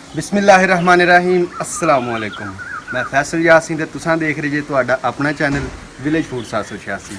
बिस्मिल्लाहिर्रहमानिर्रहीम अस्सलाम वालेकुम। मैं फैसल यासीन ते तुसां देख रहे जे तुहाडा अपना चैनल विलेज फूड 786।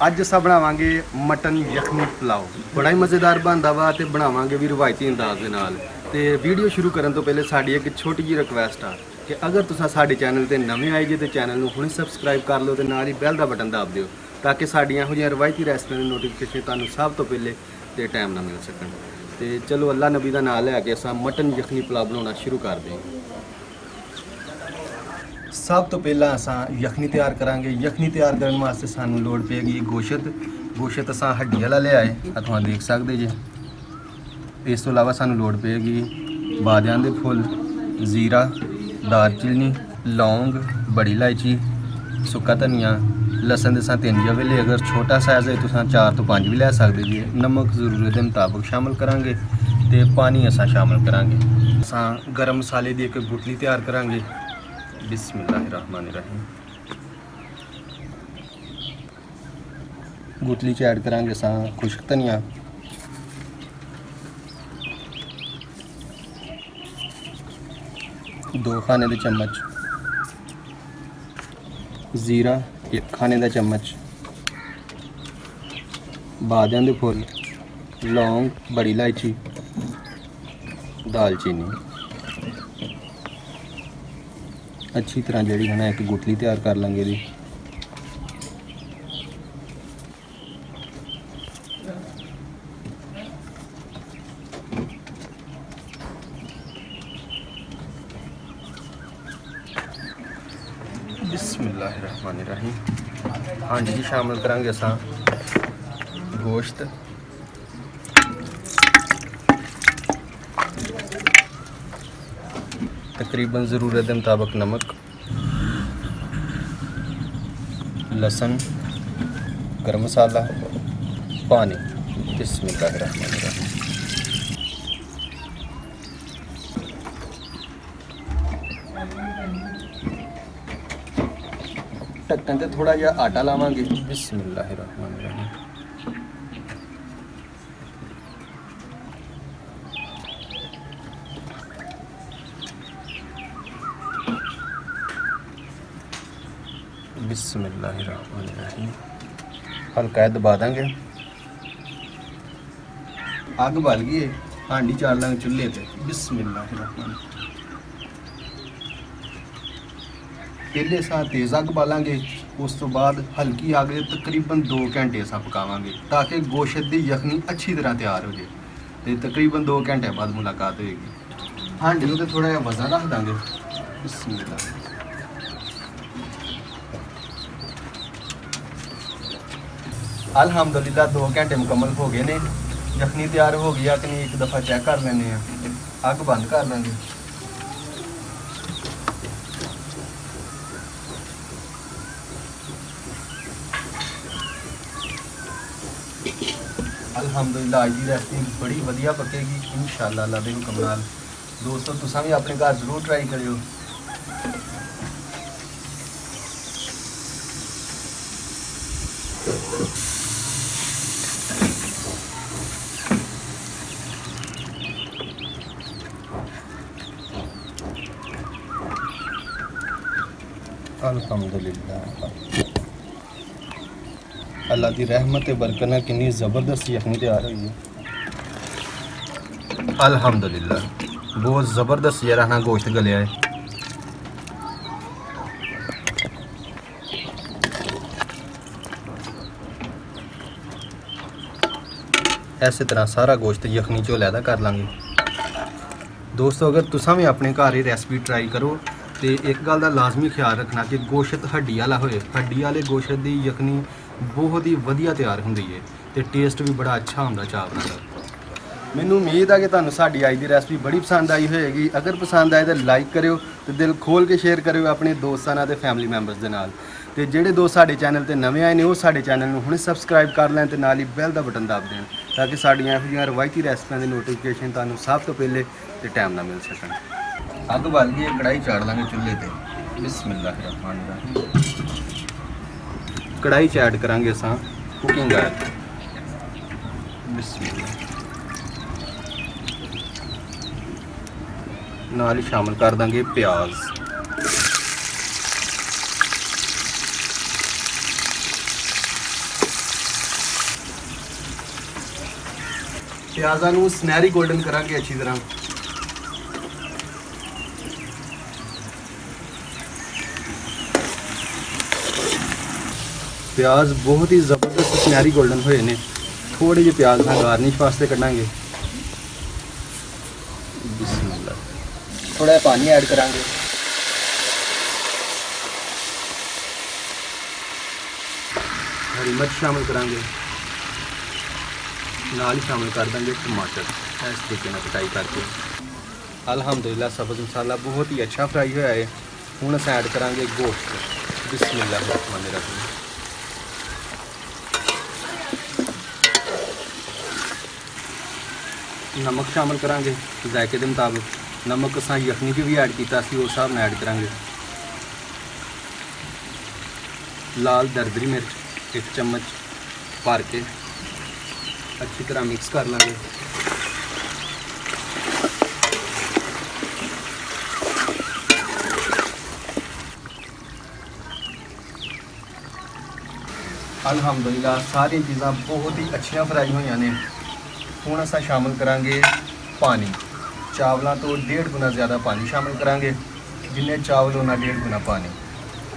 अज असां बनावांगे मटन यखनी पुलाव। बड़ा ही मज़ेदार बनदा वा ते बनावांगे भी रिवायती अंदाज दे नाल। ते वीडियो शुरू करन तो पहले साडी एक छोटी जी रिक्वेस्ट आ कि अगर तुसां साडे चैनल ते नवें आए जे ते चैनल नूं हुणे सबसक्राइब कर लो ते नाल ही बैल दा बटन दाब दिओ ताकि साडियां ਇਹੋ ਜਿਹੀਆਂ रिवायती रेसिपियां दी नोटिफिकेशन ਤੁਹਾਨੂੰ सब तो पहले ते टाइम ना मिल सकन। तो चलो अल्लाह नबी का नाम लैके अस मटन यखनी पुलाव बनाना शुरू कर दें। सब तो पहला अस यखनी तैयार करांगे। यखनी तैयार करने वास्ते सानू लोड़ पेगी गोशत अस हड्डी वाला ले आए तुम देख सकते जे। इस तो इलावा सानू लोड़ पेगी बादियां दे फुल, जीरा, दालचीनी, लौंग, बड़ी इलायची, सुक्का धनिया, लसन दे 3 जवेले, अगर छोटा साइज है तो 4 तो 5 भी लै सकते जी। नमक जरूरत के मुताबिक शामिल करांगे तो पानी असा शामिल करांगे। असा गर्म मसाले की एक गुटली तैयार करांगे। बिस्मिल्लाहिर्रहमानिर्रहीम। गुटली च ऐड करांगे असा खुश्क धनिया, दो खाने के चम्मच जीरा, 1 खाने का चम्मच बादियां दे फुल, लौंग, बड़ी इलायची, दालचीनी। अच्छी तरह जी है ना एक गुटली तैयार कर लेंगे जी। बिस्मिल्लाहिर्रहमानिर्रहीम। हाँ जी शामिल करांगे असा गोश्त, तकरीबन ज़रूरत के मुताबिक नमक, लसन, गर्म मसाला, पानी। बिस्मिल्लाहिर्रहमानिर्रहीम। ढक्कन से थोड़ा जिहा आटा लावांगे। बिस्मिल्लाहिर्रहमानिर्रहीम। बिस्मिल्लाहिर्रहमानिर्रहीम। हल्का दबा देंगे। अग बल गई है, हांडी चाड़ लेंगे चूल्हे पे। बिस्मिल्लाहिर्रहमानिर्रहीम। पहले अस तेज़ अग बालेंगे, उस तो बाद हल्की अग तकरीबन 2 घंटे अस पकावांगे ताकि गोश्त की यखनी अच्छी तरह तैयार हो जाए। तो तकरीबन 2 घंटे बाद मुलाकात होगी। हांडी तो थोड़ा जिहा वज़न रख देंगे। बिस्मिल्लाह। अल्हम्दुलिल्लाह 2 घंटे मुकम्मल हो गए ने। यखनी तैयार हो गई। कि नहीं एक दफ़ा चेक कर लेने। अग बंद कर लेंगे। अल्हम्दुलिल्लाह अज की रेसिपी बड़ी वधिया पकेगी इंशाअल्लाह अल्लाह दे हुक्म नाल। दोस्तों तुसां भी अपने घर जरूर ट्राई करियो। अल्हम्दुलिल्लाह अल्लाह की रहमत बरकत नाल कितनी ज़बरदस्त यखनी तैयार हुई है। अल्हम्दुलिल्लाह बहुत ज़बरदस्त जरा ना गोश्त गलिया है। इस तरह सारा गोश्त यखनी चो लैदा कर लांगे। दोस्तों अगर तुसां भी अपने घर ये रेसिपी ट्राई करो तो एक गल का लाजमी ख्याल रखना कि गोश्त हड्डी वाला होए। हड्डी वाले गोश्त की यखनी बहुत ही वधिया तैयार होंदी है तो टेस्ट भी बड़ा अच्छा होंदा चावलों का। मैनू उम्मीद है कि तुहानू साडी अज की रेसिपी बड़ी पसंद आई होएगी। अगर पसंद आए तो लाइक करियो तो दिल खोल के शेयर करियो अपने दोस्तों नाल ते फैमिली मैंबर्स दे नाल। ते जेहड़े दोस्त साडे चैनल ते नवे आए ने वो साडे चैनल नूं हुणे सबसक्राइब कर लैन ते नाल ही बैल दा बटन दाब देन ताकि साडियां इहो जिहियां रिवायती रेसिपियां दी नोटिफिकेशन तुहानू सब तो पहले ते टाइम ना मिल सकन। अग बल गई कढ़ाई चाड़ लांगे चुल्हे ते। बिस्मिल्लाहिर्रहमानिर्रहीम। कढ़ाई च ऐड करांगे असां कुकिंग ऑयल। बिस्मिल्लाह। ਨਾਲ ਹੀ ਸ਼ਾਮਲ ਕਰ ਦਾਂਗੇ ਪਿਆਜ਼। ਪਿਆਜ਼ਾਂ ਨੂੰ ਸੁਨਹਿਰੀ ਗੋਲਡਨ ਕਰਾਂਗੇ ਅੱਛੀ ਤਰ੍ਹਾਂ। ਪਿਆਜ਼ ਬਹੁਤ ਹੀ ਜ਼ਬਰਦਸਤ ਸੁਨਹਿਰੀ ਗੋਲਡਨ ਹੋਏ ਨੇ। ਥੋੜੇ ਜਿਹੇ ਪਿਆਜ਼ ਨਾਲ ਗਾਰਨਿਸ਼ ਵਾਸਤੇ ਕੱਢਾਂਗੇ। ਬਿਸਮਿਲ੍ਲਾ। ਥੋੜਾ ਜਿਹਾ ਪਾਣੀ ਐਡ ਕਰਾਂਗੇ। ਹਰੀ ਮਿਰਚ ਸ਼ਾਮਿਲ ਕਰਾਂਗੇ। ਨਾਲ ਹੀ ਸ਼ਾਮਿਲ ਕਰ ਦਾਂਗੇ ਟਮਾਟਰ ਇਸ ਤਰੀਕੇ ਨਾਲ ਕਟਾਈ ਕਰਕੇ। ਅਲਹਮਦੁਲਿਲਾ ਸਬਜ਼ ਮਸਾਲਾ ਬਹੁਤ ਹੀ ਅੱਛਾ ਫਰਾਈ ਹੋਇਆ ਹੈ। ਹੁਣ ਅਸੀਂ ਐਡ ਕਰਾਂਗੇ ਗੋਸ਼ਤ। ਬਿਸਮਿਲ੍ਲਾਹਿਰ ਰਹਿਮਾਨਿਰ ਰਹੀਮ। ਨਮਕ ਸ਼ਾਮਿਲ ਕਰਾਂਗੇ ਜ਼ਾਇਕੇ ਦੇ ਮੁਤਾਬਿਕ। ਨਮਕ ਅਸਾਂ ਯਖਨੀ 'ਚ ਵੀ ਐਡ ਕੀਤਾ ਸੀ, ਉਸ ਹਿਸਾਬ ਨਾਲ ਐਡ ਕਰਾਂਗੇ। ਲਾਲ ਦਰਦਰੀ ਮਿਰਚ 1 ਚਮਚ ਭਰ ਕੇ ਅੱਛੀ ਤਰ੍ਹਾਂ ਮਿਕਸ ਕਰ ਲਾਂਗੇ। ਅਲਹਮਦੁਲਿਲਾ ਸਾਰੀਆਂ ਚੀਜ਼ਾਂ ਬਹੁਤ ਹੀ ਅੱਛੀਆਂ ਫਰਾਈ ਹੋਈਆਂ ਨੇ। ਹੁਣ ਅਸੀਂ ਸ਼ਾਮਿਲ ਕਰਾਂਗੇ ਪਾਣੀ। ਚਾਵਲਾਂ ਤੋਂ 1.5 ਗੁਣਾ ਜ਼ਿਆਦਾ ਪਾਣੀ ਸ਼ਾਮਿਲ ਕਰਾਂਗੇ। ਜਿੰਨੇ ਚਾਵਲ ਉਹਨਾਂ 1.5 ਗੁਣਾ ਪਾਣੀ।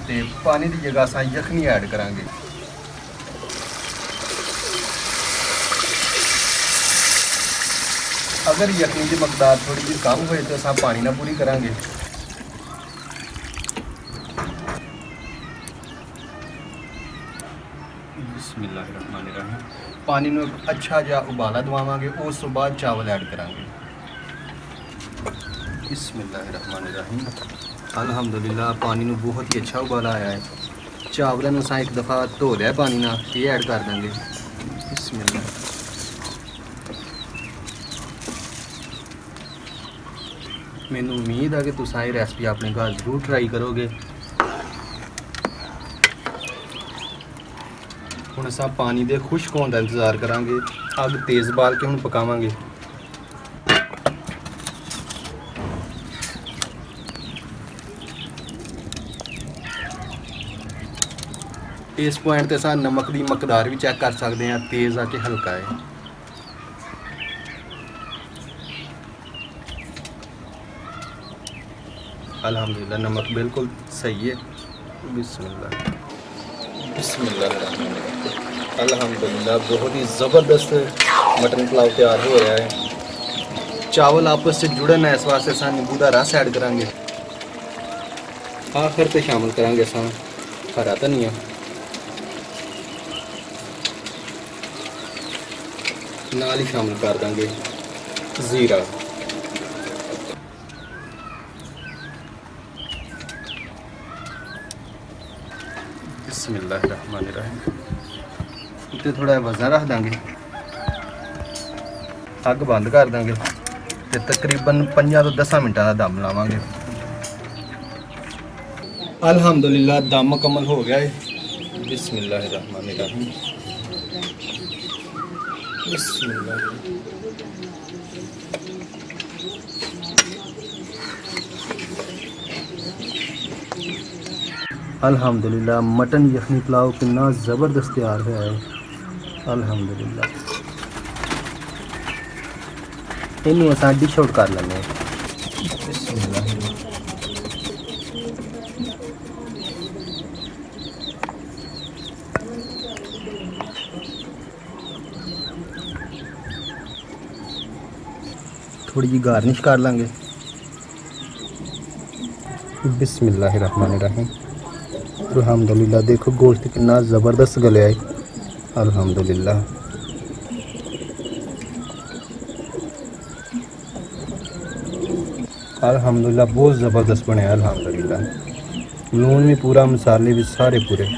ਤੇ ਪਾਣੀ ਦੀ ਜਗ੍ਹਾ ਅਸੀਂ ਯਖਨੀ ਐਡ ਕਰਾਂਗੇ। अगर यखनी की मकदार थोड़ी जी कम होए तो अस पानी ना पूरी करांगे। बिस्मिल्लाहिर्रहमानिर्रहीम। पानी में अच्छा जा उबाला दवावांगे, उस तो बाद चावल ऐड करांगे। बिस्मिल्लाहिर्रहमानिर्रहीम। अल्हम्दुलिल्लाह पानी में बहुत ही अच्छा उबाला आया है। चावलों में एक दफ़ा धो लिया पानी ना, ये ऐड कर देंगे। बिस्मिल्लाह। मैनू उम्मीद है कि तुम ये रेसिपी अपने घर जरूर ट्राई करोगे। हुण असां पानी दे खुश्क होने का इंतज़ार करांगे। अग तेज़ बाल के हुण पकावांगे। इस पॉइंट ते असां नमक की मकदार भी चैक कर सकते हैं, तेज़ आ के हल्का है। अल्हम्दुलिल्लाह नमक बिल्कुल सही है। बिस्मिल्लाह। बिस्मिल्लाह। अल्हम्दुलिल्लाह बहुत ही ज़बरदस्त मटन पुलाव तैयार हो रहा है। चावल आपस से जुड़न है, इस वास्ते असां नींबू का रस ऐड करांगे। आखिर पे शामिल करांगे असां हरा धनिया। नाल ही शामिल कर देंगे ज़ीरा। बिस्मिल्लाहिर्रहमानिर्रहीम। उत्ते थोड़ा वज़न रख देंगे। अग बंद कर देंगे तो तकरीबन 5 तो 10 मिनटों का दम लावांगे। अल्हम्दुलिल्लाह दम मुकम्मल हो गया है। बिस्मिल्लाहिर्रहमानिर्रहीम। बिस्मिल्लाह। अल्हम्दुलिल्लाह मटन यखनी पुलाव कितना ज़बरदस्त तैयार है। अल्हम्दुलिल्लाह इनू असां डिश आउट कर लेंगे। थोड़ी जी गार्निश कर लेंगे। बिस्मिल्लाहिर्रहमानिर्रहीम। अल्हम्दुलिल्लाह देखो गोश्त कितना ज़बरदस्त गलिया है। अल्हम्दुलिल्लाह अल्हम्दुलिल्लाह बहुत ज़बरदस्त बने। अल्हम्दुलिल्लाह लून भी पूरा, मसाले भी सारे पूरे।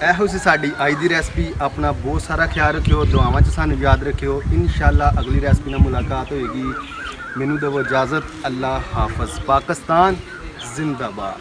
ਇਹੋ ਸੀ ਸਾਡੀ ਅੱਜ ਦੀ ਰੈਸਪੀ। ਆਪਣਾ ਬਹੁਤ ਸਾਰਾ ਖਿਆਲ ਰੱਖਿਓ, ਦੁਆਵਾਂ 'ਚ ਸਾਨੂੰ ਯਾਦ ਰੱਖਿਓ। ਇਨਸ਼ਾਅੱਲਾ ਅਗਲੀ ਰੈਸਪੀ ਨਾਲ ਮੁਲਾਕਾਤ ਹੋਏਗੀ। ਮੈਨੂੰ ਦਿਓ ਇਜਾਜ਼ਤ। ਅੱਲਾ ਹਾਫਿਜ਼। ਪਾਕਿਸਤਾਨ ਜ਼ਿੰਦਾਬਾਦ।